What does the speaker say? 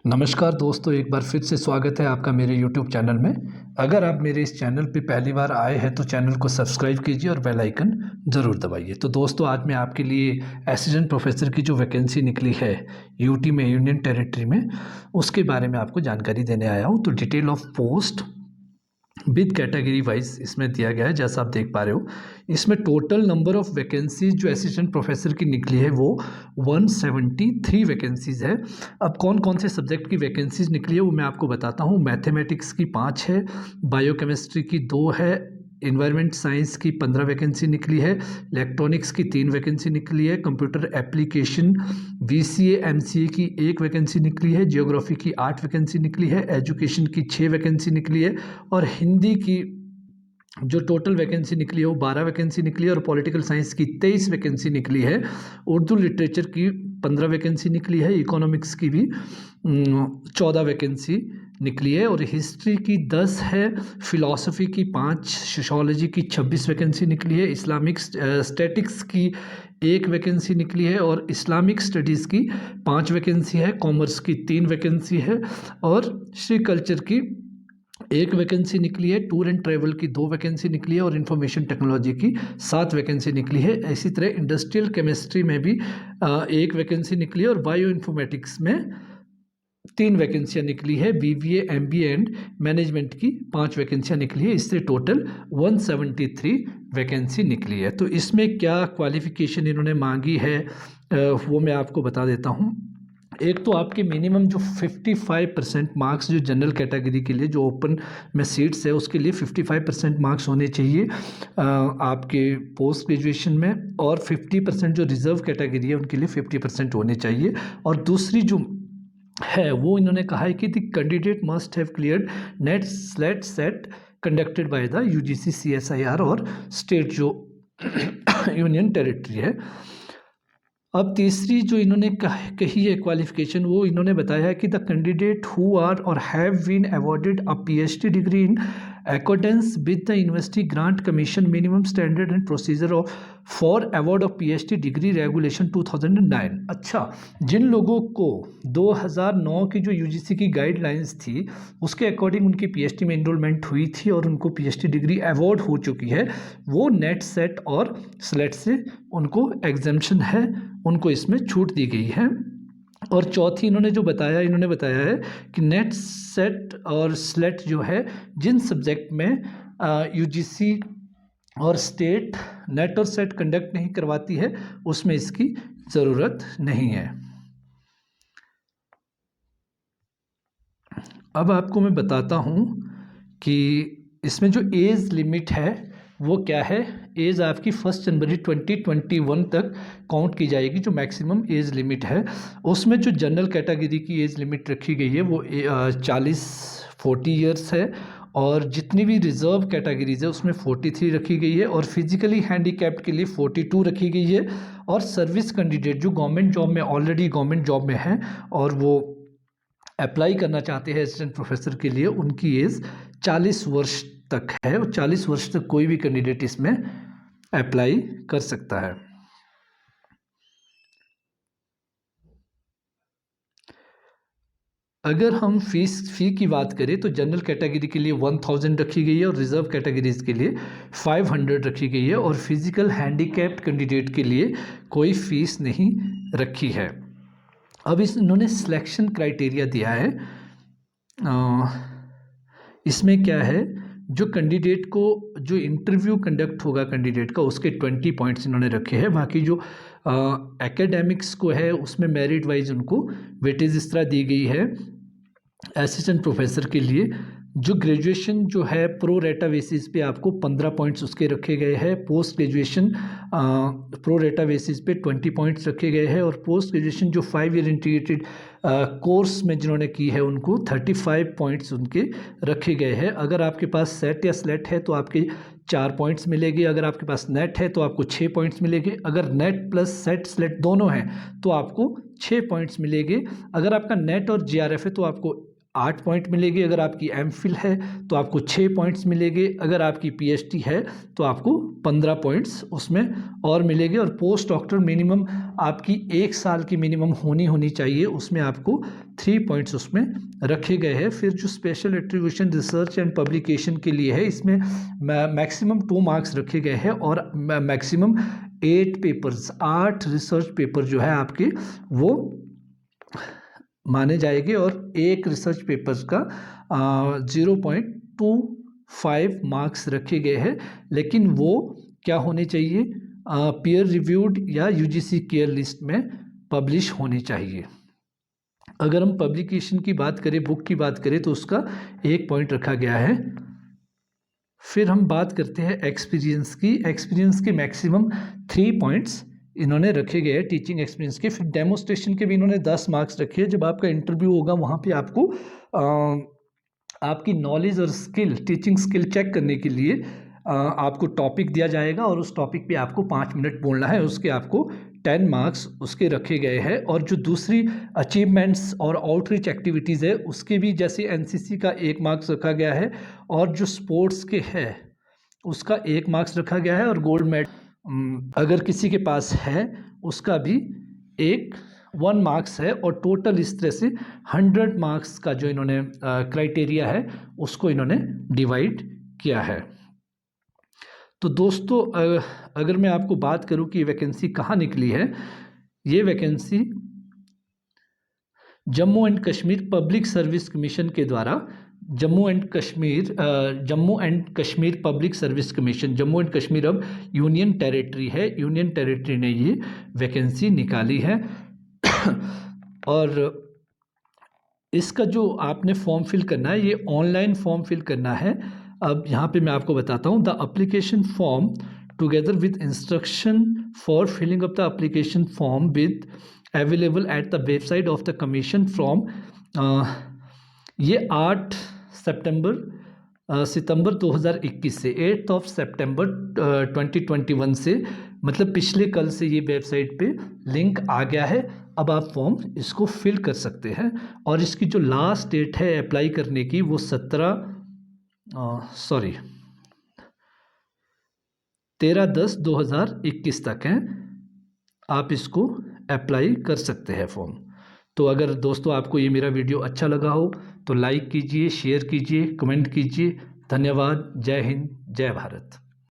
नमस्कार दोस्तों, एक बार फिर से स्वागत है आपका मेरे YouTube चैनल में। अगर आप मेरे इस चैनल पे पहली बार आए हैं तो चैनल को सब्सक्राइब कीजिए और बेल आइकन ज़रूर दबाइए। तो दोस्तों, आज मैं आपके लिए असिस्टेंट प्रोफेसर की जो वैकेंसी निकली है यूटी में, यूनियन टेरिटरी में, उसके बारे में आपको जानकारी देने आया हूँ। तो detail of post with category wise इसमें दिया गया है। जैसा आप देख पा रहे हो, इसमें टोटल नंबर ऑफ वैकेंसीज जो असिस्टेंट प्रोफेसर की निकली है वो 173 वैकेंसीज है। अब कौन कौन से सब्जेक्ट की वैकेंसीज निकली है वो मैं आपको बताता हूँ। मैथमेटिक्स की 5 है, बायोकेमिस्ट्री की 2 है, इन्वायरमेंट साइंस की 15 वैकेंसी निकली है, इलेक्ट्रॉनिक्स की 3 वैकेंसी निकली है, कंप्यूटर एप्लीकेशन VCA MCA की 1 वैकेंसी निकली है, जियोग्राफी की 8 वैकेंसी निकली है, एजुकेशन की 6 वैकेंसी निकली है और हिंदी की जो टोटल वैकेंसी निकली है वो 12 वैकेंसी निकली है और पॉलिटिकल साइंस की 23 वैकेंसी निकली है। उर्दू लिटरेचर की 15 वैकेंसी निकली है, इकोनॉमिक्स की भी 14 वैकेंसी निकली है और हिस्ट्री की 10 है, फ़िलासफ़ी की 5, सोशियोलॉजी की 26 वैकेंसी निकली है, इस्लामिक स्टैटिक्स की 1 वैकेंसी निकली है और इस्लामिक स्टडीज़ की 5 वैकेंसी है, कॉमर्स की 3 वैकेंसी है और सेरिकल्चर की 1 वैकेंसी निकली है, टूर एंड ट्रैवल की 2 वैकेंसी निकली है और इन्फॉर्मेशन टेक्नोलॉजी की 7 वैकेंसी निकली है। इसी तरह इंडस्ट्रियल केमिस्ट्री में भी 1 वैकेंसी निकली है और बायो इन्फॉर्मेटिक्स में 3 वैकेंसियाँ निकली है। BBA MBA एंड मैनेजमेंट की 5 वैकेंसियाँ निकली है। इससे टोटल 173 वैकेंसी निकली है। तो इसमें क्या क्वालिफ़िकेशन इन्होंने मांगी है वो मैं आपको बता देता हूँ। एक तो आपके मिनिमम जो 55% मार्क्स जो जनरल कैटेगरी के लिए जो ओपन में सीट्स है उसके लिए 55% मार्क्स होने चाहिए आपके पोस्ट ग्रेजुएशन में, और 50% जो रिज़र्व कैटेगरी है उनके लिए 50% होने चाहिए। और दूसरी जो है वो इन्होंने कहा है कि the candidate must have cleared NET SLET set conducted by the UGC CSIR और स्टेट जो यूनियन टेरिटरी है। अब तीसरी जो इन्होंने कही है क्वालिफिकेशन, वो इन्होंने बताया है कि the candidate who are or have been awarded a PhD degree in accordance with the university grant commission minimum standard and procedure of for award of PhD degree regulation 2009। अच्छा, जिन लोगों को 2009 की जो UGC की गाइडलाइंस थी उसके according उनकी PhD में इनरोलमेंट हुई थी और उनको PhD डिग्री अवार्ड हो चुकी है, वो नेट सेट और स्लेट से उनको एग्जेम्पशन है, उनको इसमें छूट दी गई है। और चौथी इन्होंने बताया है कि नेट सेट और स्लेट जो है जिन सब्जेक्ट में UGC और स्टेट नेट और सेट कंडक्ट नहीं करवाती है उसमें इसकी ज़रूरत नहीं है। अब आपको मैं बताता हूँ कि इसमें जो एज लिमिट है वो क्या है। एज आपकी 1 जनवरी 2021 तक काउंट की जाएगी, जो मैक्सिमम एज लिमिट है। उसमें जो जनरल कैटेगरी की एज लिमिट रखी गई है वो 40 ईयर्स है और जितनी भी रिज़र्व कैटेगरीज है उसमें 43 रखी गई है और फिजिकली हैंडीकैप्ड के लिए 42 रखी गई है। और सर्विस कैंडिडेट जो गवर्नमेंट जॉब में ऑलरेडी गवर्नमेंट जॉब में है और वो अप्लाई करना चाहते हैं असिस्टेंट प्रोफेसर के लिए, उनकी एज 40 वर्ष तक है और 40 वर्ष तक कोई भी कैंडिडेट इसमें अप्लाई कर सकता है। अगर हम फ़ी की बात करें तो जनरल कैटेगरी के लिए 1000 रखी गई है और रिज़र्व कैटेगरीज के लिए 500 रखी गई है और फिजिकल हैंडीकैप्ड कैंडिडेट के लिए कोई फ़ीस नहीं रखी है। अब इन्होंने सिलेक्शन क्राइटेरिया दिया है। इसमें क्या है, जो कैंडिडेट को जो इंटरव्यू कंडक्ट होगा कैंडिडेट का उसके 20 पॉइंट्स इन्होंने रखे हैं। बाकी जो एकेडमिक्स को है उसमें मेरिट वाइज उनको वेटेज इस तरह दी गई है। असिस्टेंट प्रोफेसर के लिए जो ग्रेजुएशन जो है प्रो रेटा बेसिस पे आपको 15 पॉइंट्स उसके रखे गए हैं। पोस्ट ग्रेजुएशन प्रो रेटा बेसिस पे 20 पॉइंट्स रखे गए हैं और पोस्ट ग्रेजुएशन जो 5 ईयर इंटीग्रेटेड कोर्स में जिन्होंने की है उनको 35 पॉइंट्स उनके रखे गए हैं। अगर आपके पास सेट या स्लेट है तो आपके 4 पॉइंट्स मिलेंगे, अगर आपके पास नेट है तो आपको 6 पॉइंट्स मिलेंगे, अगर नेट प्लस सेट स्लेट दोनों हैं तो आपको 6 पॉइंट्स मिलेंगे, अगर आपका नेट और JRF है तो आपको 8 पॉइंट मिलेंगे, अगर आपकी MPhil है तो आपको 6 पॉइंट्स मिलेंगे, अगर आपकी PhD है तो आपको 15 पॉइंट्स उसमें और मिलेंगे। और पोस्ट डॉक्टर मिनिमम आपकी 1 साल की मिनिमम होनी चाहिए, उसमें आपको 3 पॉइंट्स उसमें रखे गए हैं। फिर जो special attribution research and publication के लिए है, इसमें मैक्सिमम 2 मार्क्स रखे गए हैं और मैक्सिमम 8 पेपर्स, 8 रिसर्च पेपर जो है आपके वो माने जाएंगे और एक रिसर्च पेपर्स का 0.25 मार्क्स रखे गए हैं, लेकिन वो क्या होने चाहिए, पीयर रिव्यूड या यूजीसी केयर लिस्ट में पब्लिश होनी चाहिए। अगर हम पब्लिकेशन की बात करें, बुक की बात करें, तो उसका 1 पॉइंट रखा गया है। फिर हम बात करते हैं एक्सपीरियंस की। एक्सपीरियंस के मैक्सिमम 3 पॉइंट्स इन्होंने रखे गए हैं टीचिंग एक्सपीरियंस के। फिर डेमोस्ट्रेशन के भी इन्होंने 10 मार्क्स रखे हैं। जब आपका इंटरव्यू होगा वहाँ पे आपको आपकी नॉलेज और स्किल, टीचिंग स्किल चेक करने के लिए आपको टॉपिक दिया जाएगा और उस टॉपिक पे आपको 5 मिनट बोलना है। उसके आपको 10 मार्क्स उसके रखे गए हैं। और जो दूसरी अचीवमेंट्स और आउटरीच एक्टिविटीज़ है उसके भी, जैसे एनसीसी का 1 मार्क्स रखा गया है और जो स्पोर्ट्स के है उसका 1 मार्क्स रखा गया है और गोल्ड मेडल अगर किसी के पास है उसका भी 1 मार्क्स है। और टोटल इस तरह से 100 मार्क्स का जो इन्होंने क्राइटेरिया है उसको इन्होंने डिवाइड किया है। तो दोस्तों अगर मैं आपको बात करूं कि ये वैकेंसी कहाँ निकली है, ये vacancy Jammu and Kashmir public service commission के द्वारा, Jammu and Kashmir public service commission, Jammu and Kashmir अब यूनियन टेरिटरी है, यूनियन टेरिटरी ने ये वैकेंसी निकाली है। और इसका जो आपने फॉर्म फिल करना है, ये ऑनलाइन फॉर्म फिल करना है। अब यहाँ पे मैं आपको बताता हूँ, the application form together with instruction for filling up the application form with available at the website of the commission from ये 8 सितंबर 2021 से 8 सितंबर 2021 से, मतलब पिछले कल से ये वेबसाइट पे लिंक आ गया है। अब आप फॉर्म इसको फिल कर सकते हैं और इसकी जो लास्ट डेट है अप्लाई करने की वो 13/10/2021 तक है। आप इसको अप्लाई कर सकते हैं फॉर्म। तो अगर दोस्तों आपको ये मेरा वीडियो अच्छा लगा हो तो लाइक कीजिए, शेयर कीजिए, कमेंट कीजिए। धन्यवाद। जय हिंद, जय भारत।